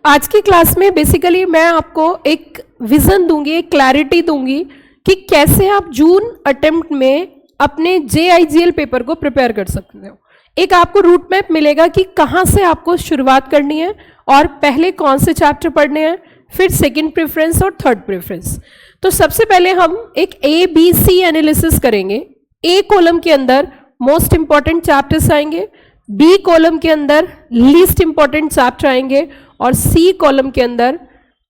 आज की क्लास में बेसिकली मैं आपको एक विजन दूंगी, एक क्लैरिटी दूंगी कि कैसे आप जून अटेम्प्ट में अपने JIGL पेपर को प्रिपेयर कर सकते हो। एक आपको रूट मैप मिलेगा कि कहाँ से आपको शुरुआत करनी है और पहले कौन से चैप्टर पढ़ने हैं, फिर सेकंड प्रेफरेंस और थर्ड प्रेफरेंस। तो सबसे पहले हम एक ABC एनालिसिस करेंगे। A कॉलम के अंदर मोस्ट इंपॉर्टेंट चैप्टर्स आएंगे, B कॉलम के अंदर लीस्ट इंपॉर्टेंट चैप्टर आएंगे और C कॉलम के अंदर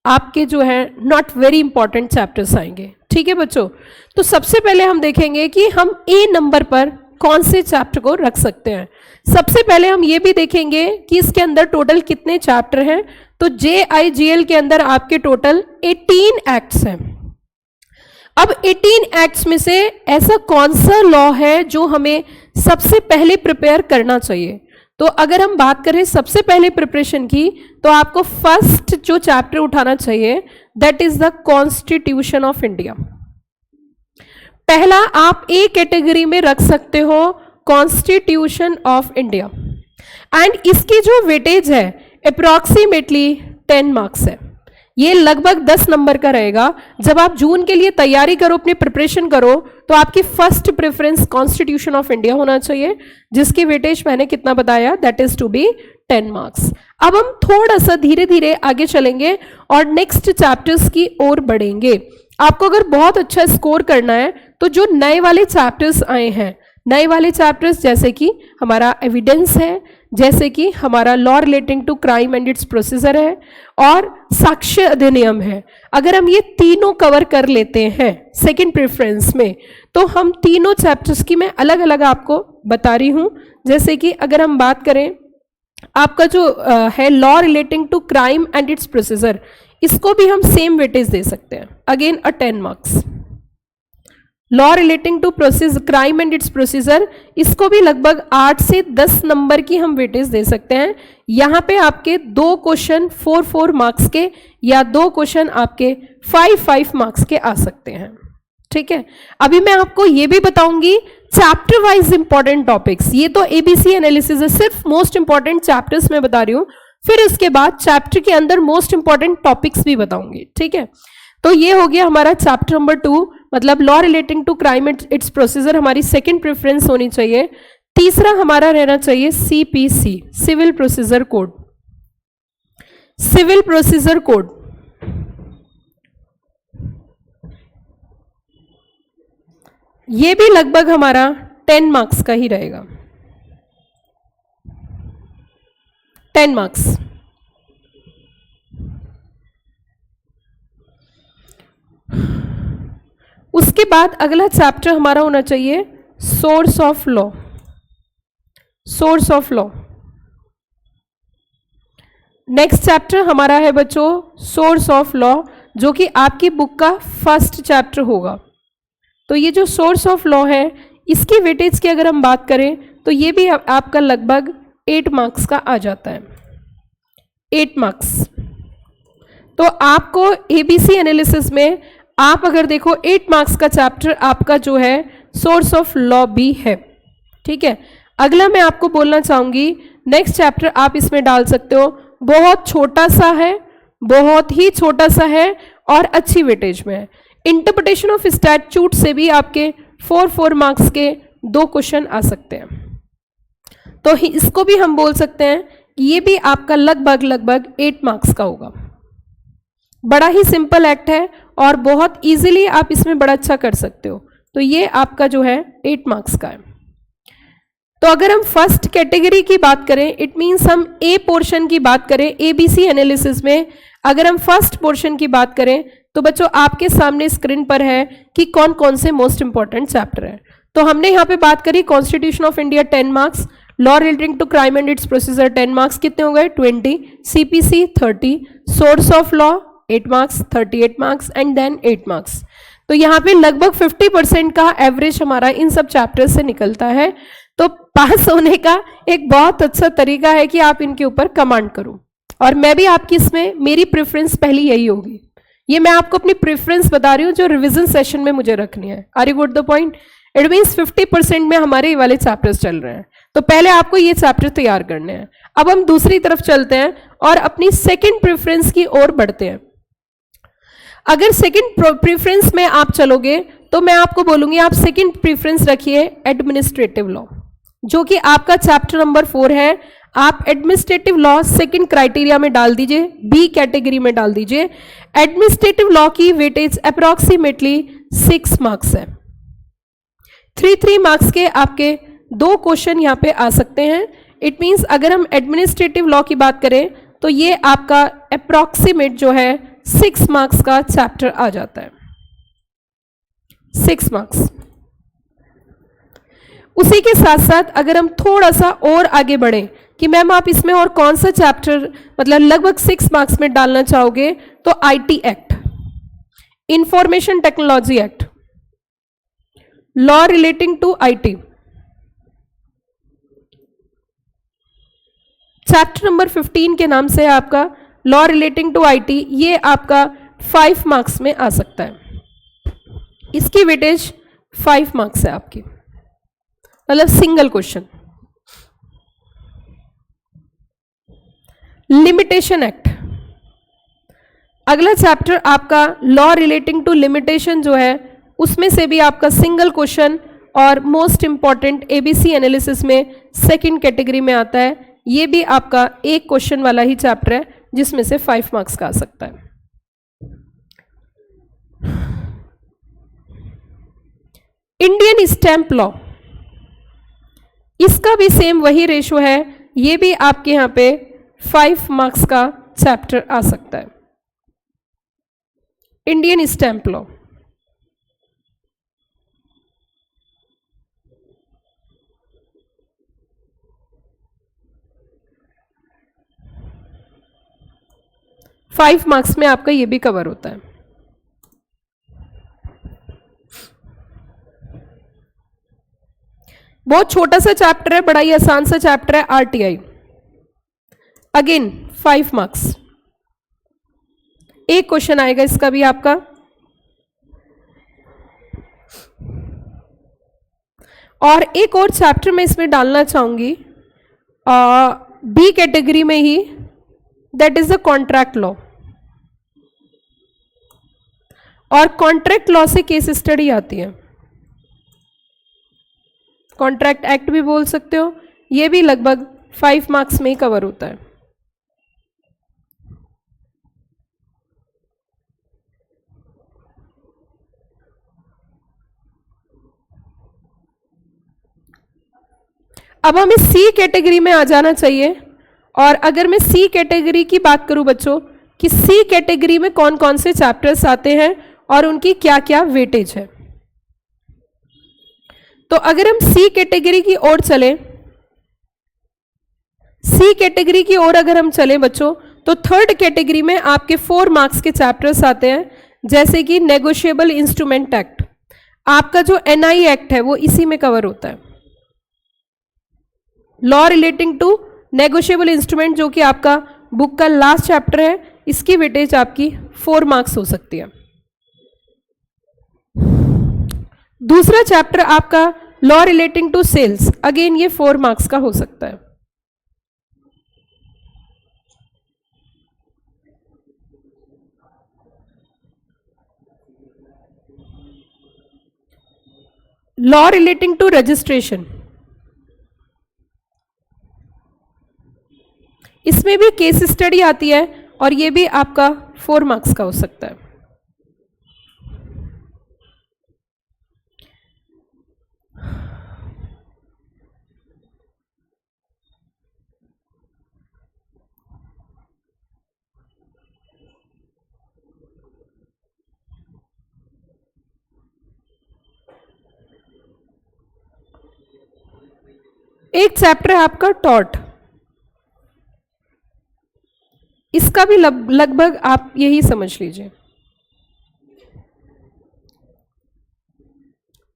आपके जो है नॉट वेरी इंपॉर्टेंट चैप्टर्स आएंगे। ठीक है बच्चों, तो सबसे पहले हम देखेंगे कि हम A नंबर पर कौन से चैप्टर को रख सकते हैं। सबसे पहले हम ये भी देखेंगे कि इसके अंदर टोटल कितने चैप्टर हैं। तो JIGL के अंदर आपके टोटल 18 एक्ट्स हैं। अब 18 एक्ट्स में से ऐसा कौन सा लॉ है जो हमें सबसे पहले प्रिपेयर करना चाहिए। तो अगर हम बात करें सबसे पहले प्रिपरेशन की, तो आपको फर्स्ट जो चैप्टर उठाना चाहिए that is the constitution of India. पहला आप A कैटेगरी में रख सकते हो कॉन्स्टिट्यूशन ऑफ इंडिया, एंड इसकी जो वेटेज है अप्रॉक्सीमेटली 10 मार्क्स है। ये लगभग 10 नंबर का रहेगा। जब आप जून के लिए तैयारी करो, अपनी प्रिपरेशन करो, तो आपकी first preference constitution of India होना चाहिए, जिसकी वेटेज मैंने कितना बताया, that is to be 10 marks. अब हम थोड़ा सा धीरे धीरे आगे चलेंगे और नेक्स्ट चैप्टर्स की ओर बढ़ेंगे। आपको अगर बहुत अच्छा स्कोर करना है तो जो नए वाले चैप्टर्स आए हैं, नए वाले चैप्टर्स जैसे कि हमारा एविडेंस है, जैसे कि हमारा law relating to crime and its procedure है और साक्ष्य अधिनियम है, अगर हम ये तीनों कवर कर लेते हैं सेकंड प्रेफरेंस में, तो हम तीनों चैप्टर्स की मैं अलग अलग आपको बता रही हूं। जैसे कि अगर हम बात करें आपका जो है law relating to crime and its procedure, इसको भी हम सेम वेटेज दे सकते हैं, again 10 marks. Law relating to process crime and its procedure, इसको भी लगभग 8 से 10 नंबर की हम वेटेज दे सकते हैं। यहाँ पे आपके 2 क्वेश्चन 4 मार्क्स के या 2 क्वेश्चन आपके 5 मार्क्स के आ सकते हैं। ठीक है, अभी मैं आपको ये भी बताऊंगी चैप्टर वाइज इंपॉर्टेंट टॉपिक्स। ये तो ABC एनालिसिस है, सिर्फ मोस्ट इंपॉर्टेंट चैप्टर्स में बता रही हूँ, फिर इसके बाद चैप्टर के अंदर मोस्ट इंपॉर्टेंट टॉपिक्स भी बताऊंगी। ठीक है, तो ये हो गया हमारा चैप्टर नंबर 2, मतलब law relating to crime and its procedure हमारी सेकंड प्रेफरेंस होनी चाहिए। तीसरा हमारा रहना चाहिए CPC, civil procedure code. Civil procedure code ये भी लगभग हमारा 10 मार्क्स का ही रहेगा, 10 मार्क्स। उसके बाद अगला चैप्टर हमारा होना चाहिए source of law. Source of law next chapter हमारा है बच्चों सोर्स ऑफ लॉ, जो कि आपकी बुक का फर्स्ट चैप्टर होगा। तो ये जो सोर्स ऑफ लॉ है, इसकी वेटेज की अगर हम बात करें तो ये भी आपका लगभग 8 मार्क्स का आ जाता है, 8 मार्क्स। तो आपको ABC एनालिसिस में आप अगर देखो 8 मार्क्स का चैप्टर आपका जो है सोर्स ऑफ लॉ भी है। ठीक है, अगला मैं आपको बोलना चाहूंगी नेक्स्ट चैप्टर आप इसमें डाल सकते हो, बहुत छोटा सा है, बहुत ही छोटा सा है और अच्छी वेटेज में है। इंटरप्रिटेशन ऑफ स्टैट्यूट से भी आपके 4 मार्क्स के 2 क्वेश्चन आ सकते हैं। तो इसको भी हम बोल सकते हैं कि ये भी आपका लगभग 8 मार्क्स का होगा। बड़ा ही सिंपल एक्ट है और बहुत इजीली आप इसमें बड़ा अच्छा कर सकते हो। तो ये आपका जो है 8 मार्क्स का है। तो अगर हम फर्स्ट कैटेगरी की बात करें, इट मीन्स हम A पोर्शन की बात करें ABC एनालिसिस में, अगर हम फर्स्ट पोर्शन की बात करें तो बच्चों आपके सामने स्क्रीन पर है कि कौन कौन से मोस्ट इंपॉर्टेंट चैप्टर है। तो हमने यहाँ पे बात करी constitution of India 10 marks, law relating to crime and its procedure 10 marks कितने हो गए 20, CPC 30, source of law 8 marks, 38 marks and then 8 marks. तो यहाँ पे लगभग 50% का एवरेज हमारा इन सब चैप्टर्स से निकलता है। तो पास होने का एक बहुत अच्छा तरीका है कि आप इनके ऊपर कमांड करो, और मैं भी आपकी इसमें मेरी प्रेफरेंस पहली यही होगी। ये मैं आपको अपनी प्रेफरेंस बता रही हूँ जो रिवीजन सेशन में मुझे रखनी है। Are you got the point? It means 50% में हमारे ये वाले चैप्टर्स चल रहे हैं, तो पहले आपको ये चैप्टर तैयार करने हैं। अब हम दूसरी तरफ चलते हैं और अपनी सेकंड प्रेफरेंस की ओर बढ़ते हैं। अगर सेकंड प्रेफरेंस में आप चलोगे तो मैं आपको बोलूंगी आप सेकंड प्रेफरेंस रखिए एडमिनिस्ट्रेटिव लॉ, जो कि आपका चैप्टर नंबर 4 है। आप एडमिनिस्ट्रेटिव लॉ सेकंड क्राइटेरिया में डाल दीजिए, बी कैटेगरी में डाल दीजिए। एडमिनिस्ट्रेटिव लॉ की वेटेज अप्रोक्सीमेटली 6 मार्क्स है। 3 मार्क्स के आपके 2 क्वेश्चन यहाँ पे आ सकते हैं। इट मीन्स अगर हम एडमिनिस्ट्रेटिव लॉ की बात करें तो ये आपका अप्रोक्सीमेट जो है 6 मार्क्स का चैप्टर आ जाता है, 6 मार्क्स। उसी के साथ साथ अगर हम थोड़ा सा और आगे बढ़ें कि मैम आप इसमें और कौन सा चैप्टर मतलब लगभग 6 मार्क्स में डालना चाहोगे, तो IT act, information technology act, law relating to IT, chapter number 15 के नाम से आपका लॉ रिलेटिंग टू आईटी, ये आपका 5 मार्क्स में आ सकता है। इसकी वेटेज 5 मार्क्स है आपकी, मतलब सिंगल क्वेश्चन। लिमिटेशन एक्ट, अगला चैप्टर आपका लॉ रिलेटिंग टू लिमिटेशन जो है, उसमें से भी आपका सिंगल क्वेश्चन और मोस्ट इंपॉर्टेंट एबीसी एनालिसिस में सेकंड कैटेगरी में आता है। ये भी आपका एक क्वेश्चन वाला ही चैप्टर है जिसमें से 5 मार्क्स का आ सकता है। इंडियन स्टैंप लॉ, इसका भी सेम वही रेशो है, ये भी आपके यहां पे 5 मार्क्स का चैप्टर आ सकता है। Indian stamp law, five marks में आपका ये भी कवर होता है। बहुत छोटा सा चैप्टर है, बड़ा ही आसान सा चैप्टर है, आरटीआई। अगेन 5 मार्क्स, एक क्वेश्चन आएगा इसका भी आपका। और एक और चैप्टर मैं इसमें डालना चाहूंगी बी कैटेगरी में ही, that is the contract law. और कॉन्ट्रैक्ट लॉ से केस स्टडी आती है, कॉन्ट्रैक्ट एक्ट भी बोल सकते हो, ये भी लगभग 5 मार्क्स में ही कवर होता है। अब हमें सी कैटेगरी में आ जाना चाहिए। और अगर मैं सी कैटेगरी की बात करूं बच्चों, कि सी कैटेगरी में कौन कौन से चैप्टर्स आते हैं और उनकी क्या क्या वेटेज है, तो अगर हम सी कैटेगरी की ओर चलें, सी कैटेगरी की ओर अगर हम चलें बच्चों, तो थर्ड कैटेगरी में आपके 4 मार्क्स के चैप्टर्स आते हैं, जैसे कि नेगोशिएबल इंस्ट्रूमेंट एक्ट। आपका जो एनआई एक्ट है वो इसी में कवर होता है, law relating to negotiable instrument, जो कि आपका बुक का लास्ट चैप्टर है। इसकी वेटेज आपकी 4 मार्क्स हो सकती है। दूसरा चैप्टर आपका law relating to sales, again ये 4 मार्क्स का हो सकता है। लॉ रिलेटिंग टू रजिस्ट्रेशन, इसमें भी केस स्टडी आती है और ये भी आपका 4 मार्क्स का हो सकता है। एक चैप्टर है आपका टॉर्ट, इसका भी लगभग आप यही समझ लीजिए।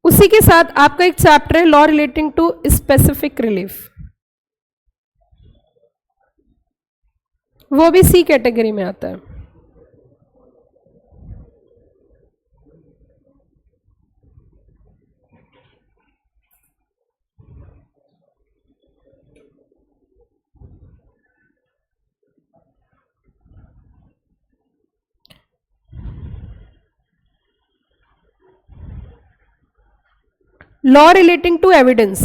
उसी के साथ आपका एक चैप्टर है law relating to specific relief, वो भी सी कैटेगरी में आता है। Law relating to evidence,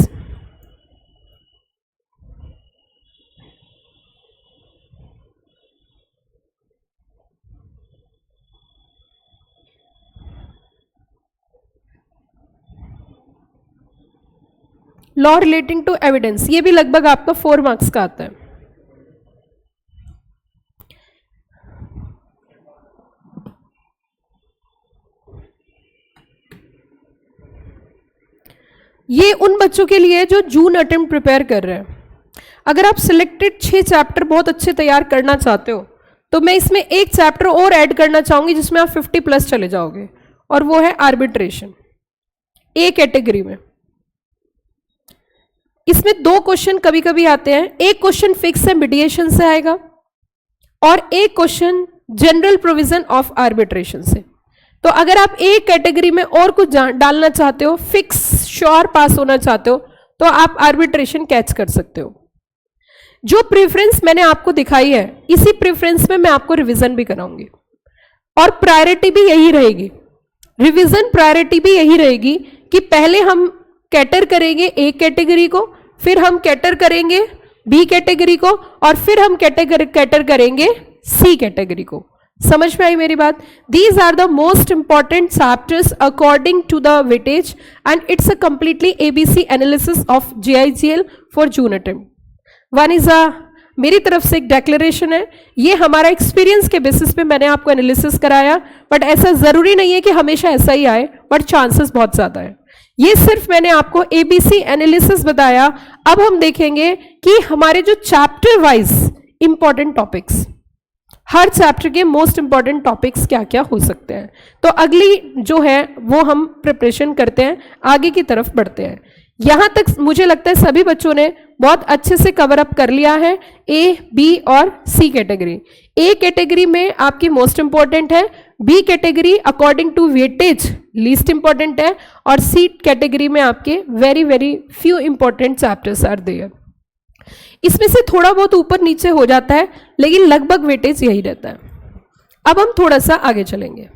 law relating to evidence, ये भी लगभग आपका 4 मार्क्स का आता है। ये उन बच्चों के लिए जो जून अटेम्प्ट प्रिपेयर कर रहे हैं। अगर आप सिलेक्टेड 6 चैप्टर बहुत अच्छे तैयार करना चाहते हो तो मैं इसमें एक चैप्टर और ऐड करना चाहूंगी जिसमें आप 50+ चले जाओगे, और वो है आर्बिट्रेशन, ए कैटेगरी में। इसमें 2 क्वेश्चन कभी कभी आते हैं, एक क्वेश्चन फिक्स है मीडिएशन से आएगा और एक question general provision of arbitration से। तो अगर आप एक कैटेगरी में और कुछ डालना चाहते हो, फिक्स श्योर पास होना चाहते हो, तो आप आर्बिट्रेशन कैच कर सकते हो। जो प्रेफरेंस मैंने आपको दिखाई है, इसी प्रेफरेंस में मैं आपको रिवीजन भी कराऊंगी, और प्रायोरिटी भी यही रहेगी, रिवीजन प्रायोरिटी भी यही रहेगी कि पहले हम कैटर करेंगे ए कैटेगरी को, फिर हम कैटर करेंगे बी कैटेगरी को, और फिर हम कैटर करेंगे सी कैटेगरी को। समझ में आई मेरी बात? These are the most important chapters according to the weightage, and it's a completely ABC analysis of JIGL for June attempt. One is मेरी तरफ से एक डेक्लेरेशन है, ये हमारा एक्सपीरियंस के बेसिस पे मैंने आपको एनालिसिस कराया, बट ऐसा जरूरी नहीं है कि हमेशा ऐसा ही आए, बट चांसेस बहुत ज्यादा है। ये सिर्फ मैंने आपको एबीसी एनालिसिस बताया। अब हम देखेंगे कि हमारे जो चैप्टर वाइज इंपॉर्टेंट टॉपिक्स, हर चैप्टर के मोस्ट इंपॉर्टेंट टॉपिक्स क्या क्या हो सकते हैं, तो अगली जो है वो हम प्रिपरेशन करते हैं, आगे की तरफ बढ़ते हैं। यहां तक मुझे लगता है सभी बच्चों ने बहुत अच्छे से कवर अप कर लिया है ए, बी और सी कैटेगरी। ए कैटेगरी में आपकी मोस्ट इंपॉर्टेंट है, B category according to weightage least important है, और सी कैटेगरी में आपके very very few important chapters are there. इसमें से थोड़ा बहुत ऊपर नीचे हो जाता है, लेकिन लगभग वेटेज यही रहता है। अब हम थोड़ा सा आगे चलेंगे।